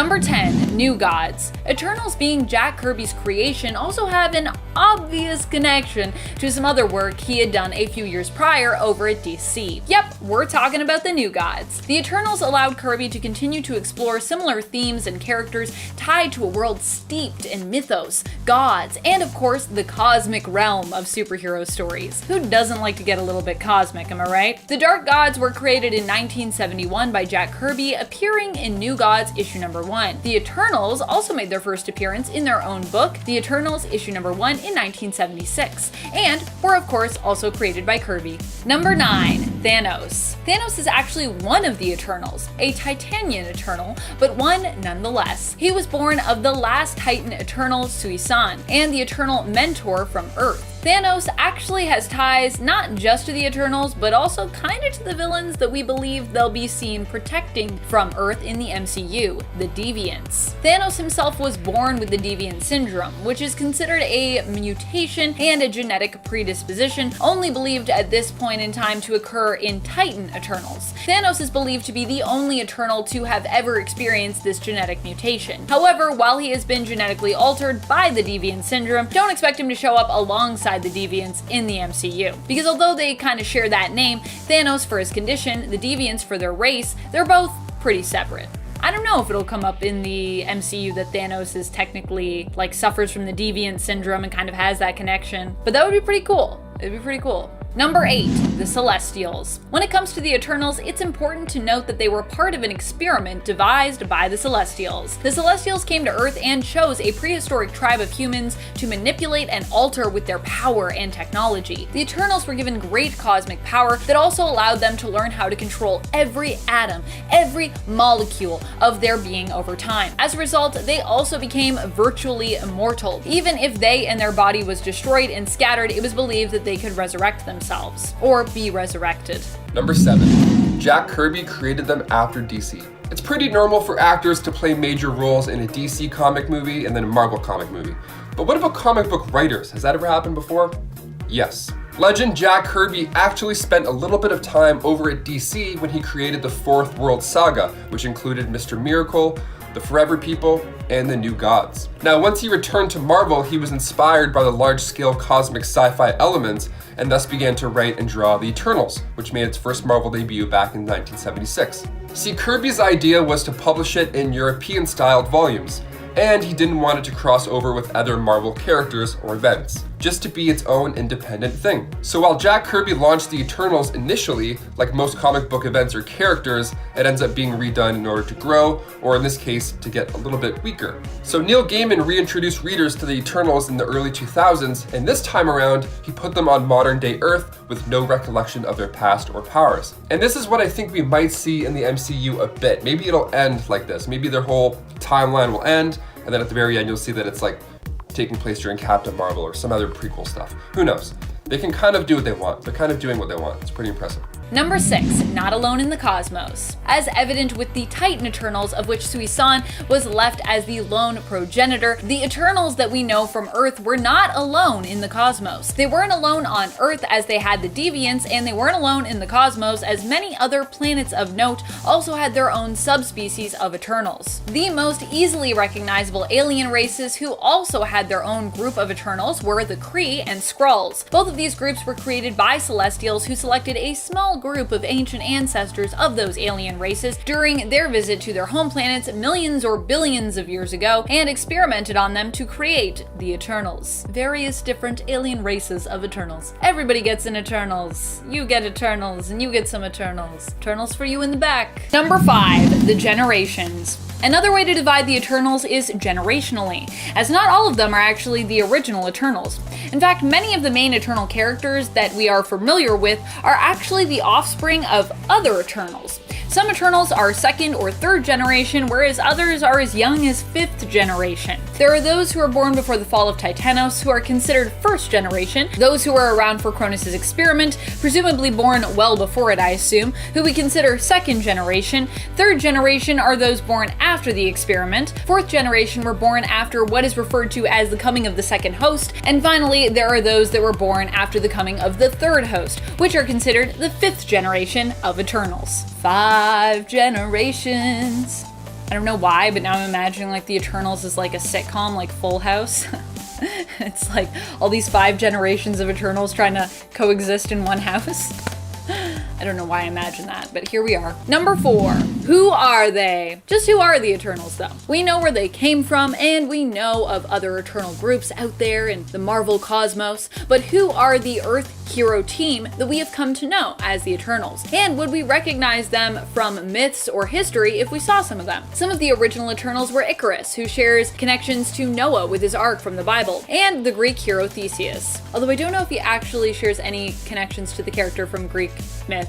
Number 10. New Gods. Eternals, being Jack Kirby's creation, also have an obvious connection to some other work he had done a few years prior over at DC. Yep, we're talking about the New Gods. The Eternals allowed Kirby to continue to explore similar themes and characters tied to a world steeped in mythos, gods, and of course the cosmic realm of superhero stories. Who doesn't like to get a little bit cosmic, am I right? The Dark Gods were created in 1971 by Jack Kirby, appearing in New Gods issue number 1. The Eternals also made their first appearance in their own book, The Eternals issue number 1 in 1976, and were of course also created by Kirby. Number 9. Thanos. Thanos is actually one of the Eternals, a Titanian Eternal, but one nonetheless. He was born of the last Titan Eternal, Sui-san, and the Eternal mentor from Earth. Thanos actually has ties not just to the Eternals, but also kinda to the villains that we believe they'll be seen protecting from Earth in the MCU, the Deviants. Thanos himself was born with the Deviant Syndrome, which is considered a mutation and a genetic predisposition, only believed at this point in time to occur in Titan Eternals. Thanos is believed to be the only Eternal to have ever experienced this genetic mutation. However, while he has been genetically altered by the Deviant Syndrome, don't expect him to show up alongside the Deviants in the MCU. Because although they kind of share that name, Thanos for his condition, the Deviants for their race, they're both pretty separate. I don't know if it'll come up in the MCU that Thanos is technically, like, suffers from the Deviant Syndrome and kind of has that connection, but that would be pretty cool. It'd be pretty cool. Number 8. The Celestials. When it comes to the Eternals, it's important to note that they were part of an experiment devised by the Celestials. The Celestials came to Earth and chose a prehistoric tribe of humans to manipulate and alter with their power and technology. The Eternals were given great cosmic power that also allowed them to learn how to control every atom, every molecule of their being over time. As a result, they also became virtually immortal. Even if they and their body was destroyed and scattered, it was believed that they could resurrect themselves, or be resurrected. Number 7. Jack Kirby created them after DC. It's pretty normal for actors to play major roles in a DC comic movie and then a Marvel comic movie. But what about comic book writers? Has that ever happened before? Yes. Legend Jack Kirby actually spent a little bit of time over at DC when he created the Fourth World Saga, which included Mr. Miracle, the Forever People, and the New Gods. Now, once he returned to Marvel, he was inspired by the large-scale cosmic sci-fi elements and thus began to write and draw the Eternals, which made its first Marvel debut back in 1976. See, Kirby's idea was to publish it in European-styled volumes, and he didn't want it to cross over with other Marvel characters or events, just to be its own independent thing. So while Jack Kirby launched the Eternals initially, like most comic book events or characters, it ends up being redone in order to grow, or in this case, to get a little bit weaker. So Neil Gaiman reintroduced readers to the Eternals in the early 2000s, and this time around, he put them on modern-day Earth with no recollection of their past or powers. And this is what I think we might see in the MCU a bit. Maybe it'll end like this. Maybe their whole timeline will end, and then at the very end, you'll see that it's like taking place during Captain Marvel or some other prequel stuff. Who knows? They can kind of do what they want. They're kind of doing what they want. It's pretty impressive. Number 6. Not alone in the cosmos. As evident with the Titan Eternals, of which Sui-san was left as the lone progenitor, the Eternals that we know from Earth were not alone in the cosmos. They weren't alone on Earth as they had the Deviants, and they weren't alone in the cosmos as many other planets of note also had their own subspecies of Eternals. The most easily recognizable alien races who also had their own group of Eternals were the Kree and Skrulls. Both of these groups were created by Celestials who selected a small group of ancient ancestors of those alien races during their visit to their home planets millions or billions of years ago and experimented on them to create the Eternals. Various different alien races of Eternals. Everybody gets an Eternals. You get Eternals and you get some Eternals. Eternals for you in the back. Number 5. The Generations. Another way to divide the Eternals is generationally, as not all of them are actually the original Eternals. In fact, many of the main Eternal characters that we are familiar with are actually the offspring of other Eternals. Some Eternals are second or third generation, whereas others are as young as 5th generation. There are those who are born before the fall of Titanos, who are considered first generation, those who were around for Cronus' experiment, presumably born well before it, I assume, who we consider second generation. Third generation are those born after the experiment. Fourth generation were born after what is referred to as the coming of the second host. And finally, there are those that were born after the coming of the third host, which are considered the 5th generation of Eternals. 5 generations. I don't know why, but now I'm imagining like the Eternals is like a sitcom, like Full House. It's like all these 5 generations of Eternals trying to coexist in one house. I don't know why I imagine that, but here we are. Number 4, who are they? Just who are the Eternals though? We know where they came from, and we know of other Eternal groups out there in the Marvel cosmos, but who are the Earth hero team that we have come to know as the Eternals? And would we recognize them from myths or history if we saw some of them? Some of the original Eternals were Icarus, who shares connections to Noah with his ark from the Bible, and the Greek hero Theseus. Although I don't know if he actually shares any connections to the character from Greek myth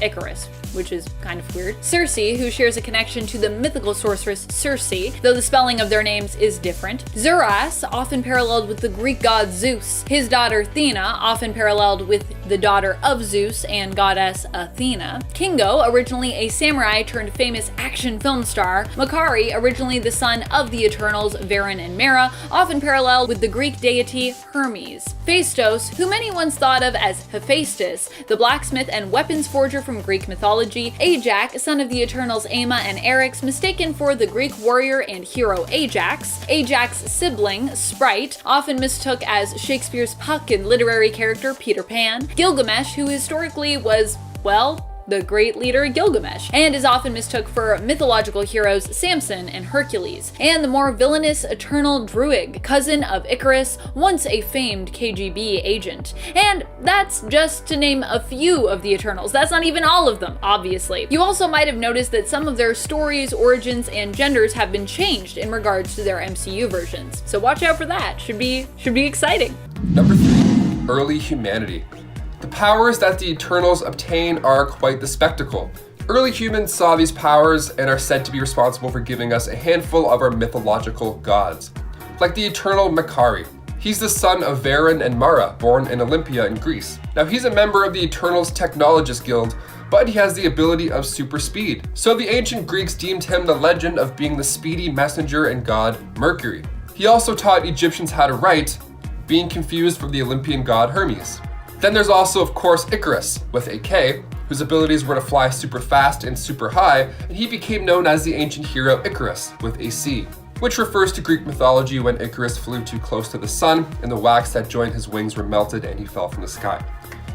Icarus, which is kind of weird. Circe, who shares a connection to the mythical sorceress Circe, though the spelling of their names is different. Zuras, often paralleled with the Greek god Zeus. His daughter Athena, often paralleled with the daughter of Zeus and goddess Athena. Kingo, originally a samurai turned famous action film star. Makari, originally the son of the Eternals Varen and Mera, often paralleled with the Greek deity Hermes. Phaistos, who many once thought of as Hephaestus, the blacksmith and weapons forger from Greek mythology. Ajax, son of the Eternals Aima and Eryx, mistaken for the Greek warrior and hero Ajax. Ajax's sibling, Sprite, often mistook as Shakespeare's Puck and literary character Peter Pan. Gilgamesh, who historically was, well, the great leader Gilgamesh, and is often mistook for mythological heroes Samson and Hercules. And the more villainous Eternal Druig, cousin of Icarus, once a famed KGB agent. And that's just to name a few of the Eternals. That's not even all of them, obviously. You also might have noticed that some of their stories, origins, and genders have been changed in regards to their MCU versions. So watch out for that. Should be exciting. Number 3, early humanity. The powers that the Eternals obtain are quite the spectacle. Early humans saw these powers and are said to be responsible for giving us a handful of our mythological gods. Like the Eternal Makari. He's the son of Varen and Mara, born in Olympia in Greece. Now he's a member of the Eternals Technologist Guild, but he has the ability of super speed. So the ancient Greeks deemed him the legend of being the speedy messenger and god Mercury. He also taught Egyptians how to write, being confused from the Olympian god Hermes. Then there's also, of course, Icarus, with a K, whose abilities were to fly super fast and super high, and he became known as the ancient hero Icarus, with a C, which refers to Greek mythology when Icarus flew too close to the sun and the wax that joined his wings were melted and he fell from the sky.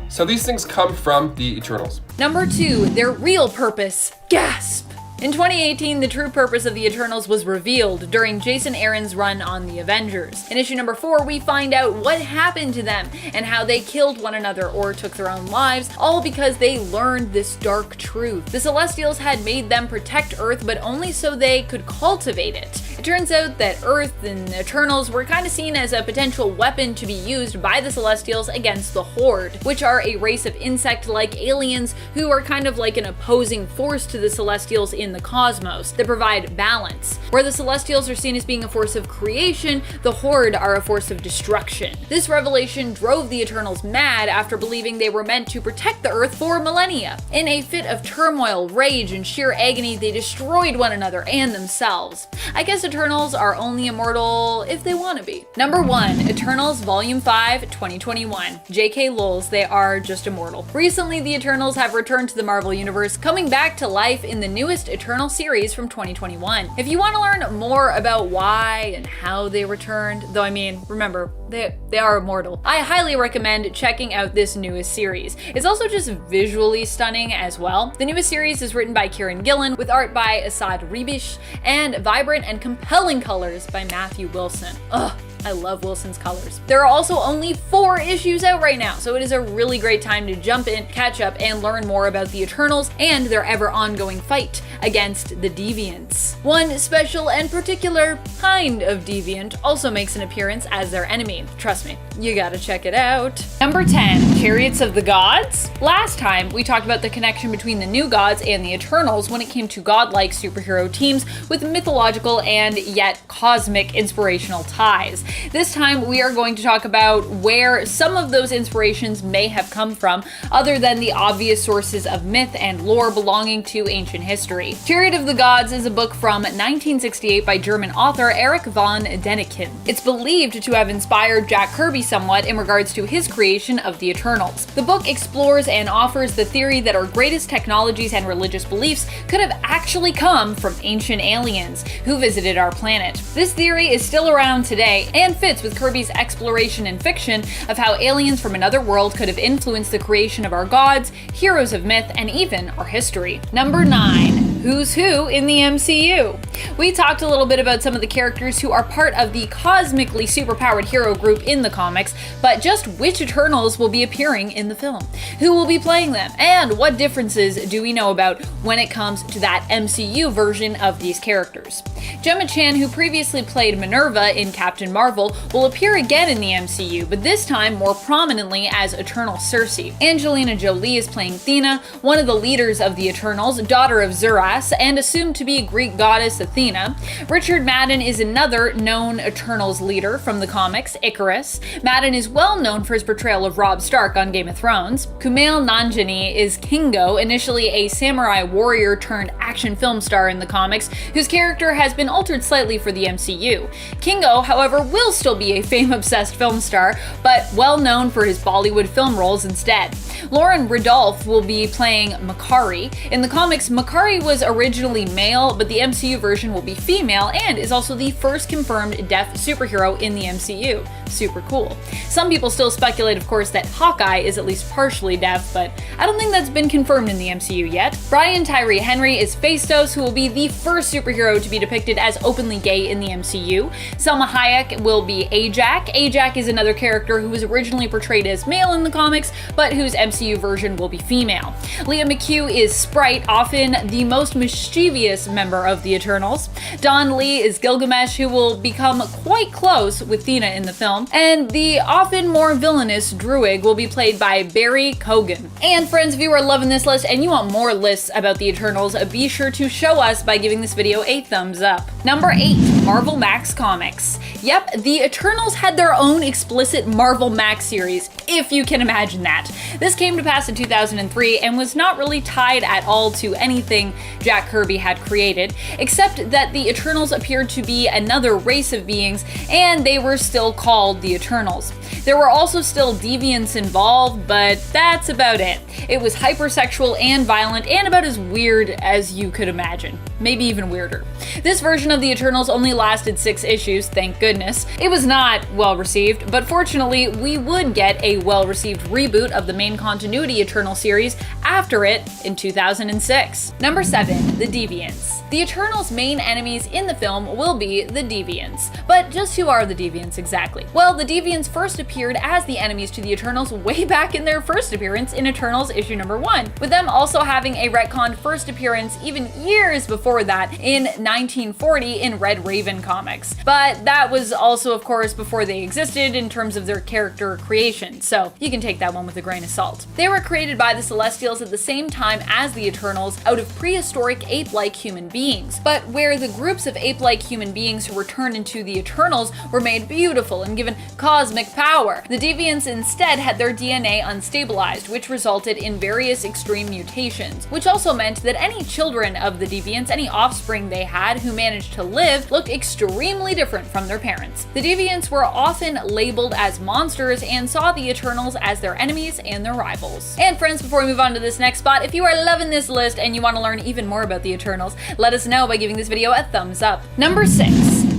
So these things come from the Eternals. Number 2, their real purpose. Gasp! In 2018, the true purpose of the Eternals was revealed during Jason Aaron's run on the Avengers. In issue number 4, we find out what happened to them and how they killed one another or took their own lives, all because they learned this dark truth. The Celestials had made them protect Earth, but only so they could cultivate it. It turns out that Earth and the Eternals were kind of seen as a potential weapon to be used by the Celestials against the Horde, which are a race of insect-like aliens who are kind of like an opposing force to the Celestials in the cosmos that provide balance. Where the Celestials are seen as being a force of creation, the Horde are a force of destruction. This revelation drove the Eternals mad after believing they were meant to protect the Earth for millennia. In a fit of turmoil, rage, and sheer agony, they destroyed one another and themselves. I guess Eternals are only immortal if they want to be. Number 1, Eternals Volume 5, 2021. JK Lulz, they are just immortal. Recently, the Eternals have returned to the Marvel Universe, coming back to life in the newest Eternal series from 2021. If you want to learn more about why and how they returned, though I mean, remember, they are immortal, I highly recommend checking out this newest series. It's also just visually stunning as well. The newest series is written by Kieran Gillen, with art by Asad Ribish, and vibrant and compelling colors by Matthew Wilson. Ugh, I love Wilson's colors. There are also only 4 issues out right now, so it is a really great time to jump in, catch up, and learn more about the Eternals and their ever ongoing fight against the Deviants. One special and particular kind of Deviant also makes an appearance as their enemy. Trust me, you gotta check it out. Number 10, Chariots of the Gods. Last time, we talked about the connection between the New Gods and the Eternals when it came to godlike superhero teams with mythological and yet cosmic inspirational ties. This time we are going to talk about where some of those inspirations may have come from, other than the obvious sources of myth and lore belonging to ancient history. Chariot of the Gods is a book from 1968 by German author Erich von Däniken. It's believed to have inspired Jack Kirby somewhat in regards to his creation of the Eternals. The book explores and offers the theory that our greatest technologies and religious beliefs could have actually come from ancient aliens who visited our planet. This theory is still around today and fits with Kirby's exploration and fiction of how aliens from another world could have influenced the creation of our gods, heroes of myth, and even our history. Number 9. Who's Who in the MCU? We talked a little bit about some of the characters who are part of the cosmically superpowered hero group in the comics, but just which Eternals will be appearing in the film? Who will be playing them? And what differences do we know about when it comes to that MCU version of these characters? Gemma Chan, who previously played Minerva in Captain Marvel, will appear again in the MCU, but this time more prominently as Eternal Cersei. Angelina Jolie is playing Athena, one of the leaders of the Eternals, daughter of Zuras, and assumed to be Greek goddess Athena. Richard Madden is another known Eternals leader from the comics, Icarus. Madden is well known for his portrayal of Robb Stark on Game of Thrones. Kumail Nanjiani is Kingo, initially a samurai warrior turned action film star in the comics, whose character has been altered slightly for the MCU. Kingo, however, will still be a fame-obsessed film star, but well known for his Bollywood film roles instead. Lauren Ridolph will be playing Makari. In the comics, Makari was originally male, but the MCU version will be female and is also the first confirmed deaf superhero in the MCU. Super cool. Some people still speculate, of course, that Hawkeye is at least partially deaf, but I don't think that's been confirmed in the MCU yet. Brian Tyree Henry is Phastos, who will be the first superhero to be depicted as openly gay in the MCU. Selma Hayek will be Ajak. Ajak is another character who was originally portrayed as male in the comics, but whose MCU version will be female. Leah McHugh is Sprite, often the most mischievous member of the Eternals. Don Lee is Gilgamesh, who will become quite close with Thena in the film. And the often more villainous Druig will be played by Barry Cogan. And friends, if you are loving this list and you want more lists about the Eternals, be sure to show us by giving this video a thumbs up. Number 8. Marvel Max Comics. Yep, the Eternals had their own explicit Marvel Max series, if you can imagine that. This came to pass in 2003 and was not really tied at all to anything Jack Kirby had created, except that the Eternals appeared to be another race of beings, and they were still called the Eternals. There were also still deviants involved, but that's about it. It was hypersexual and violent, and about as weird as you could imagine. Maybe even weirder. This version of the Eternals only lasted 6 issues, thank goodness. It was not well received, but fortunately we would get a well-received reboot of the main continuity Eternal series after it in 2006. Number 7. The Deviants. The Eternals' main enemies in the film will be the Deviants. But just who are the Deviants exactly? Well, the Deviants first appeared as the enemies to the Eternals way back in their first appearance in Eternals issue number 1, with them also having a retconned first appearance even years before that in 1940 in Red Raven comics. But that was also, of course, before they existed in terms of their character creation, so you can take that one with a grain of salt. They were created by the Celestials at the same time as the Eternals out of prehistoric ape-like human beings, but where the groups of ape-like human beings who were turned into the Eternals were made beautiful and given cosmic power. The Deviants instead had their DNA unstabilized, which resulted in various extreme mutations, which also meant that any children of the Deviants, any offspring they had who managed to live, looked extremely different from their parents. The Deviants were often labeled as monsters and saw the Eternals as their enemies and their rivals. And friends, before we move on to this next spot, if you are loving this list and you want to learn even more about the Eternals, let us know by giving this video a thumbs up. Number 6.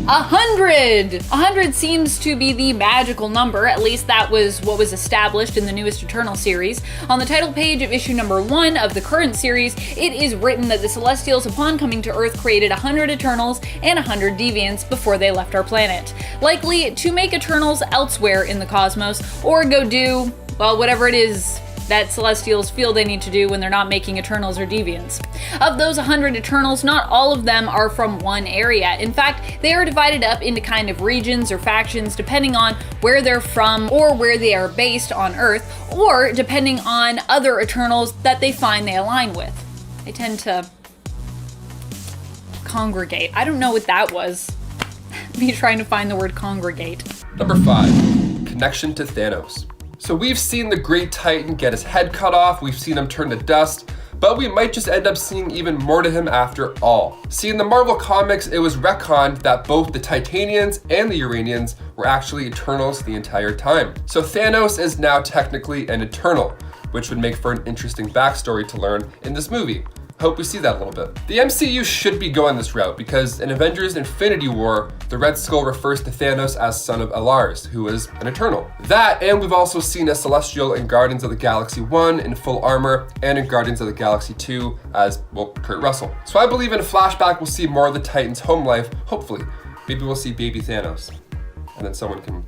100! 100 seems to be the magical number, at least that was what was established in the newest Eternal series. On the title page of issue number 1 of the current series, it is written that the Celestials, upon coming to Earth, created 100 Eternals and 100 Deviants before they left our planet. Likely to make Eternals elsewhere in the cosmos, or go do, well, whatever it is that Celestials feel they need to do when they're not making Eternals or Deviants. Of those 100 Eternals, not all of them are from one area. In fact, they are divided up into kind of regions or factions depending on where they're from or where they are based on Earth, or depending on other Eternals that they find they align with. They tend to congregate. I don't know what that was. Me trying to find the word congregate. Number 5, connection to Thanos. So we've seen the Great Titan get his head cut off, we've seen him turn to dust, but we might just end up seeing even more to him after all. See, in the Marvel comics, it was retconned that both the Titanians and the Uranians were actually Eternals the entire time. So Thanos is now technically an Eternal, which would make for an interesting backstory to learn in this movie. Hope we see that a little bit. The MCU should be going this route because in Avengers Infinity War, the Red Skull refers to Thanos as son of Alars, who is an Eternal. That, and we've also seen a Celestial in Guardians of the Galaxy 1 in full armor, and in Guardians of the Galaxy 2 as, well, Kurt Russell. So I believe in a flashback we'll see more of the Titans' home life, hopefully. Maybe we'll see baby Thanos. And then someone can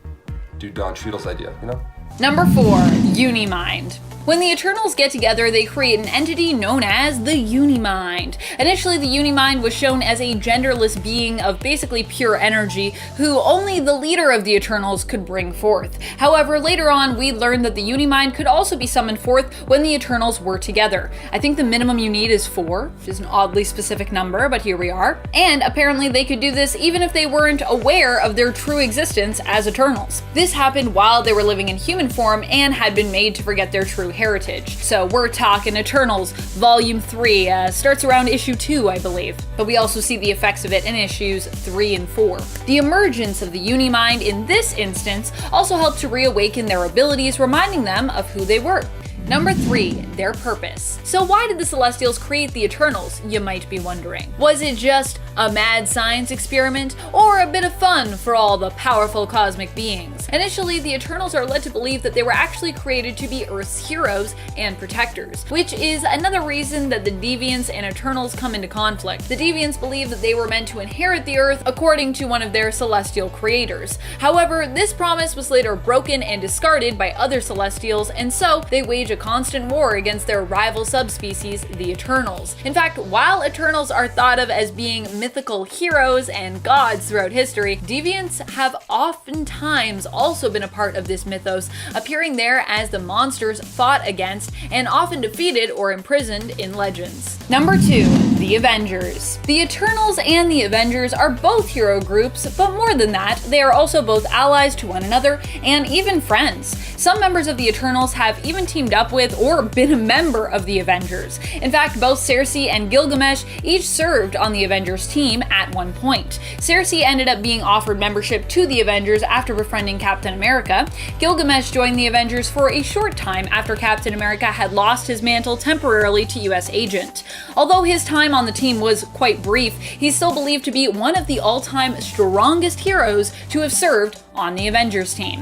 do Don Cheadle's idea, you know? Number 4, Unimind. When the Eternals get together, they create an entity known as the Unimind. Initially, the Unimind was shown as a genderless being of basically pure energy, who only the leader of the Eternals could bring forth. However, later on, we learned that the Unimind could also be summoned forth when the Eternals were together. I think the minimum you need is 4, which is an oddly specific number, but here we are. And apparently they could do this even if they weren't aware of their true existence as Eternals. This happened while they were living in human form and had been made to forget their true heritage. So we're talking Eternals Volume 3, starts around issue 2, I believe. But we also see the effects of it in issues 3 and 4. The emergence of the Unimind in this instance also helped to reawaken their abilities, reminding them of who they were. Number 3, their purpose. So why did the Celestials create the Eternals, you might be wondering? Was it just a mad science experiment, or a bit of fun for all the powerful cosmic beings? Initially, the Eternals are led to believe that they were actually created to be Earth's heroes and protectors, which is another reason that the Deviants and Eternals come into conflict. The Deviants believe that they were meant to inherit the Earth according to one of their celestial creators. However, this promise was later broken and discarded by other Celestials, and so they wage a constant war against their rival subspecies, the Eternals. In fact, while Eternals are thought of as being mythical heroes and gods throughout history, Deviants have oftentimes also been a part of this mythos, appearing there as the monsters fought against and often defeated or imprisoned in legends. Number 2, the Avengers. The Eternals and the Avengers are both hero groups, but more than that, they are also both allies to one another and even friends. Some members of the Eternals have even teamed up with or been a member of the Avengers. In fact, both Cersei and Gilgamesh each served on the Avengers team at one point. Cersei ended up being offered membership to the Avengers after befriending Captain America. Gilgamesh joined the Avengers for a short time after Captain America had lost his mantle temporarily to US Agent. Although his time on the team was quite brief, he's still believed to be one of the all-time strongest heroes to have served on the Avengers team.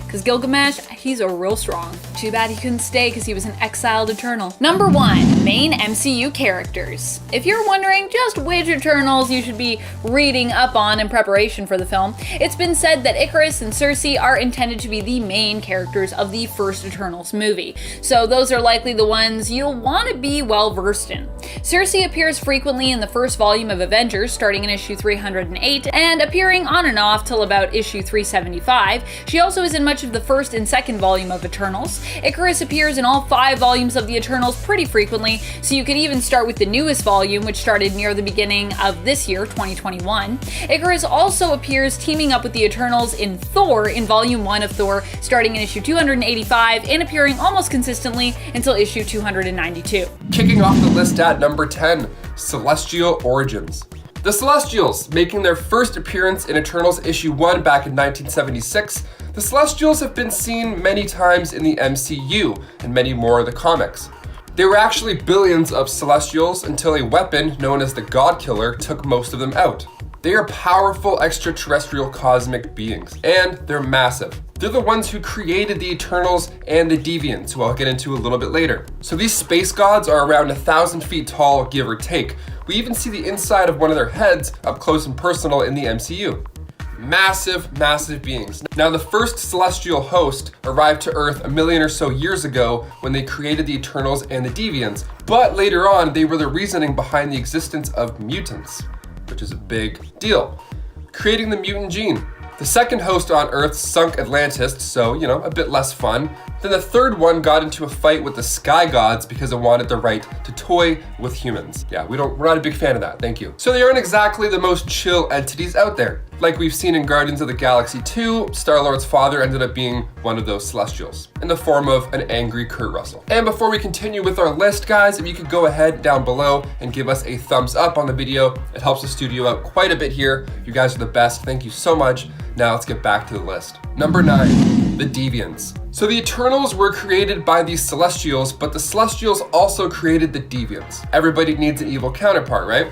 Because Gilgamesh, he's a real strong. Too bad he couldn't stay because he was an exiled Eternal. Number 1, main MCU characters. If you're wondering just which Eternals you should be reading up on in preparation for the film, it's been said that Ikaris and Cersei are intended to be the main characters of the first Eternals movie. So those are likely the ones you'll want to be well versed in. Cersei appears frequently in the first volume of Avengers, starting in issue 308, and appearing on and off till about issue 375. She also is in much of the first and second volume of Eternals. Ikaris appears in all 5 volumes of the Eternals pretty frequently, so you could even start with the newest volume, which started near the beginning of this year, 2021. Ikaris also appears teaming up with the Eternals in Thor in volume 1 of Thor, starting in issue 285 and appearing almost consistently until issue 292. Kicking off the list at number 10, Celestial Origins. The Celestials, making their first appearance in Eternals issue 1 back in 1976, the Celestials have been seen many times in the MCU and many more of the comics. There were actually billions of Celestials until a weapon known as the God Killer took most of them out. They are powerful extraterrestrial cosmic beings, and they're massive. They're the ones who created the Eternals and the Deviants, who I'll get into a little bit later. So these space gods are around 1,000 feet tall, give or take. We even see the inside of one of their heads up close and personal in the MCU. Massive, massive beings. Now, the first celestial host arrived to Earth a million or so years ago when they created the Eternals and the Deviants, but later on, they were the reasoning behind the existence of mutants, which is a big deal. Creating the mutant gene. The second host on Earth sunk Atlantis, so, a bit less fun. Then the third one got into a fight with the Sky Gods because it wanted the right to toy with humans. Yeah, we're not a big fan of that, thank you. So they aren't exactly the most chill entities out there. Like we've seen in Guardians of the Galaxy 2, Star-Lord's father ended up being one of those Celestials, in the form of an angry Kurt Russell. And before we continue with our list, guys, if you could go ahead down below and give us a thumbs up on the video, it helps the studio out quite a bit here. You guys are the best, thank you so much. Now let's get back to the list. Number 9, the Deviants. So the Eternals were created by the Celestials, but the Celestials also created the Deviants. Everybody needs an evil counterpart, right?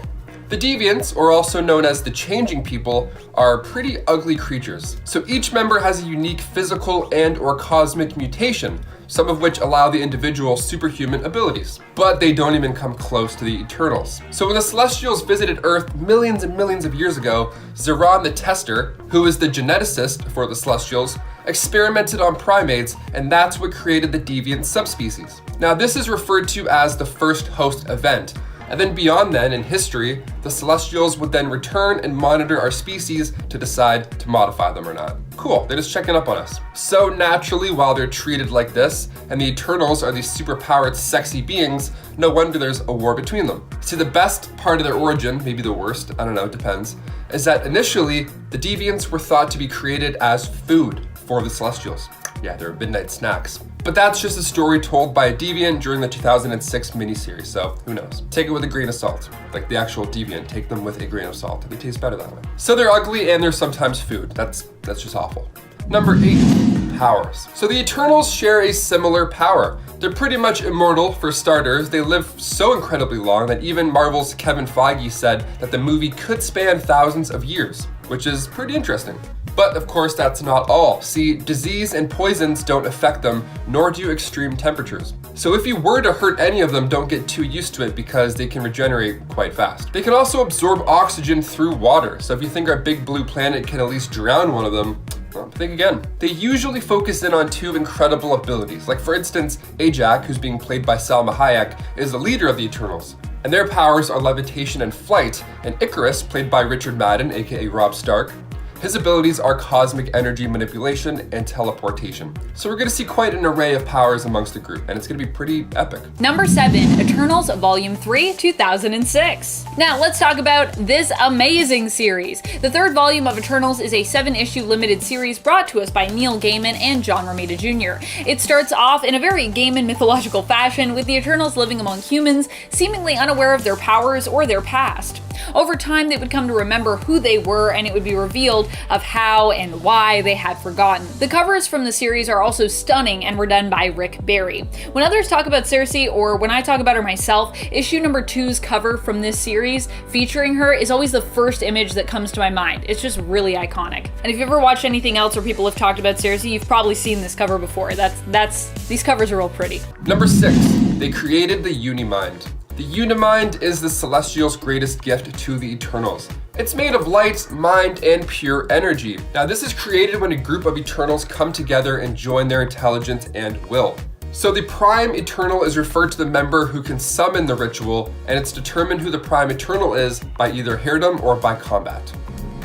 The Deviants, or also known as the Changing People, are pretty ugly creatures. So each member has a unique physical and/or cosmic mutation, some of which allow the individual superhuman abilities. But they don't even come close to the Eternals. So when the Celestials visited Earth millions and millions of years ago, Zeron the Tester, who is the geneticist for the Celestials, experimented on primates, and that's what created the Deviant subspecies. Now this is referred to as the first host event. And then beyond then, in history, the Celestials would then return and monitor our species to decide to modify them or not. Cool, they're just checking up on us. So naturally, while they're treated like this, and the Eternals are these superpowered, sexy beings, no wonder there's a war between them. See, the best part of their origin, maybe the worst, I don't know, it depends, is that initially, the Deviants were thought to be created as food for the Celestials. Yeah, they're midnight snacks. But that's just a story told by a deviant during the 2006 miniseries, so who knows? Take it with a grain of salt. Like the actual deviant, take them with a grain of salt. They taste better that way. So they're ugly and they're sometimes food. That's just awful. Number 8, powers. So the Eternals share a similar power. They're pretty much immortal for starters. They live so incredibly long that even Marvel's Kevin Feige said that the movie could span thousands of years, which is pretty interesting. But of course, that's not all. See, disease and poisons don't affect them, nor do extreme temperatures. So if you were to hurt any of them, don't get too used to it because they can regenerate quite fast. They can also absorb oxygen through water. So if you think our big blue planet can at least drown one of them, well, think again. They usually focus in on 2 incredible abilities. Like for instance, Ajak, who's being played by Salma Hayek, is the leader of the Eternals. And their powers are levitation and flight. And Icarus, played by Richard Madden, aka Robb Stark, his abilities are cosmic energy manipulation and teleportation. So we're gonna see quite an array of powers amongst the group, and it's gonna be pretty epic. Number 7, Eternals Volume 3, 2006. Now let's talk about this amazing series. The 3rd volume of Eternals is a 7-issue limited series brought to us by Neil Gaiman and John Romita Jr. It starts off in a very Gaiman mythological fashion, with the Eternals living among humans, seemingly unaware of their powers or their past. Over time, they would come to remember who they were, and it would be revealed of how and why they had forgotten. The covers from the series are also stunning and were done by Rick Barry. When others talk about Cersei, or when I talk about her myself, issue number 2's cover from this series featuring her is always the first image that comes to my mind. It's just really iconic. And if you've ever watched anything else where people have talked about Cersei, you've probably seen this cover before. These covers are real pretty. Number 6, they created the Unimind. The Unimind is the Celestials' greatest gift to the Eternals. It's made of light, mind, and pure energy. Now this is created when a group of Eternals come together and join their intelligence and will. So the Prime Eternal is referred to the member who can summon the ritual, and it's determined who the Prime Eternal is by either heirdom or by combat.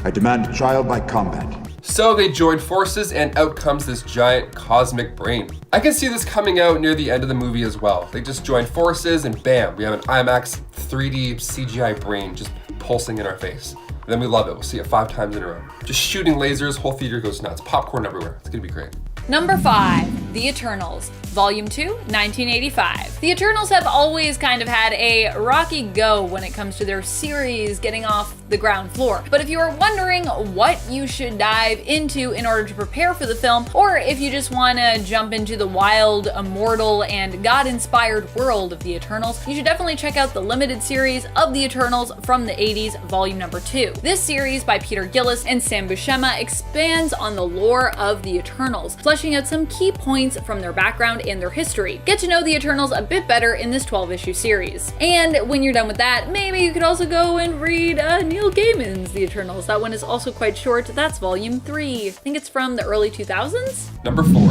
I demand trial by combat. So they join forces, and out comes this giant cosmic brain. I can see this coming out near the end of the movie as well. They just join forces and bam, we have an IMAX 3D CGI brain just pulsing in our face. And then we love it. We'll see it 5 times in a row. Just shooting lasers, whole theater goes nuts. Popcorn everywhere. It's gonna be great. Number 5, The Eternals, Volume 2, 1985. The Eternals have always kind of had a rocky go when it comes to their series getting off the ground floor. But if you are wondering what you should dive into in order to prepare for the film, or if you just want to jump into the wild, immortal, and God-inspired world of the Eternals, you should definitely check out the limited series of the Eternals from the 80s, Volume number 2. This series by Peter Gillis and Sam Buscema expands on the lore of the Eternals, fleshing out some key points from their background and their history. Get to know the Eternals a bit better in this 12-issue series. And when you're done with that, maybe you could also go and read Neil Gaiman's The Eternals. That one is also quite short. That's Volume 3. I think it's from the early 2000s? Number 4.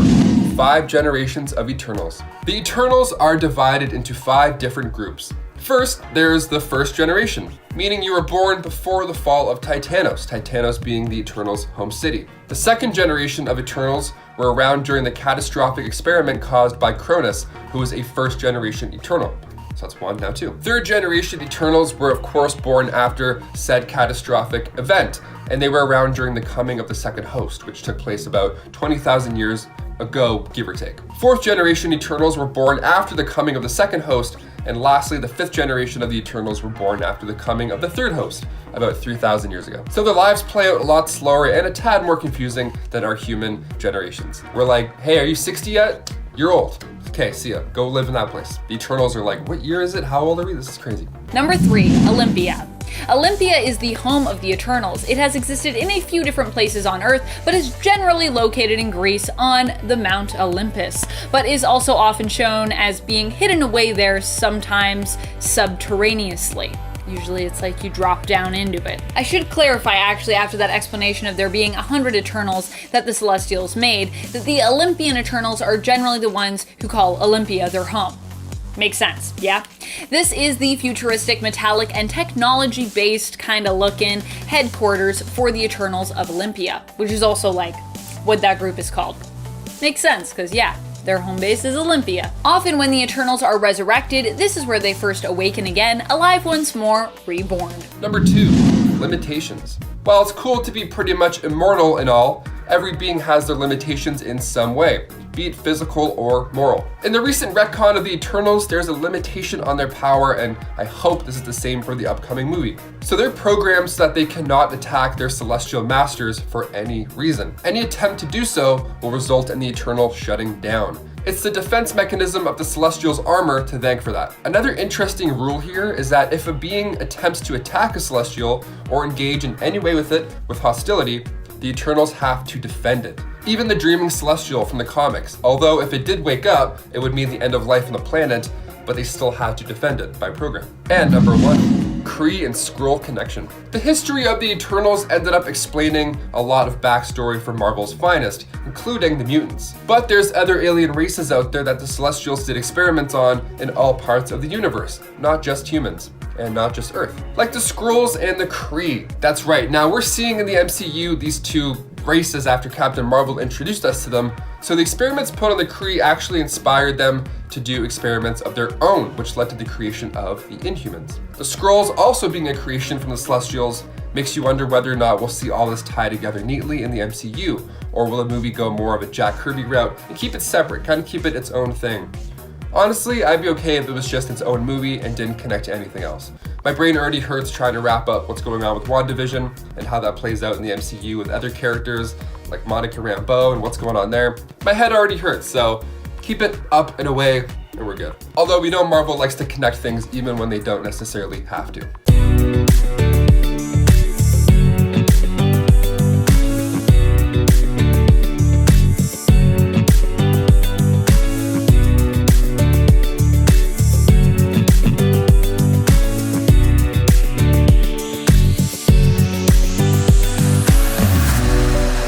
5 generations of Eternals. The Eternals are divided into 5 different groups. First, there's the first generation, meaning you were born before the fall of Titanos, Titanos being the Eternals' home city. The second generation of Eternals were around during the catastrophic experiment caused by Cronus, who was a first-generation Eternal. So that's one, now two. Third-generation Eternals were of course born after said catastrophic event, and they were around during the coming of the second host, which took place about 20,000 years ago, give or take. Fourth-generation Eternals were born after the coming of the second host, and lastly, the fifth generation of the Eternals were born after the coming of the third host, about 3,000 years ago. So their lives play out a lot slower and a tad more confusing than our human generations. We're like, hey, are you 60 yet? You're old. Okay, see ya. Go live in that place. The Eternals are like, what year is it? How old are we? This is crazy. Number 3, Olympia. Olympia is the home of the Eternals. It has existed in a few different places on Earth, but is generally located in Greece on the Mount Olympus, but is also often shown as being hidden away there, sometimes subterraneously. Usually it's like you drop down into it. I should clarify actually after that explanation of there being 100 Eternals that the Celestials made, that the Olympian Eternals are generally the ones who call Olympia their home. Makes sense, yeah? This is the futuristic, metallic, and technology-based kind of looking headquarters for the Eternals of Olympia, which is also like what that group is called. Makes sense, because yeah, their home base is Olympia. Often when the Eternals are resurrected, this is where they first awaken again, alive once more, reborn. Number 2, limitations. While it's cool to be pretty much immortal and all, every being has their limitations in some way, be it physical or moral. In the recent retcon of the Eternals, there's a limitation on their power, and I hope this is the same for the upcoming movie. So they're programmed so that they cannot attack their celestial masters for any reason. Any attempt to do so will result in the Eternal shutting down. It's the defense mechanism of the Celestials' armor to thank for that. Another interesting rule here is that if a being attempts to attack a Celestial or engage in any way with it with hostility, the Eternals have to defend it. Even the dreaming Celestial from the comics, although if it did wake up, it would mean the end of life on the planet, but they still had to defend it by program. And number 1, Kree and Skrull connection. The history of the Eternals ended up explaining a lot of backstory for Marvel's finest, including the mutants. But there's other alien races out there that the Celestials did experiments on in all parts of the universe, not just humans. And not just Earth. Like the Skrulls and the Kree. That's right, now we're seeing in the MCU these two races after Captain Marvel introduced us to them, so the experiments put on the Kree actually inspired them to do experiments of their own, which led to the creation of the Inhumans. The Skrulls also being a creation from the Celestials makes you wonder whether or not we'll see all this tie together neatly in the MCU, or will the movie go more of a Jack Kirby route and keep it separate, kind of keep it its own thing. Honestly, I'd be okay if it was just its own movie and didn't connect to anything else. My brain already hurts trying to wrap up what's going on with WandaVision and how that plays out in the MCU with other characters like Monica Rambeau and what's going on there. My head already hurts, so keep it up and away and we're good. Although we know Marvel likes to connect things even when they don't necessarily have to.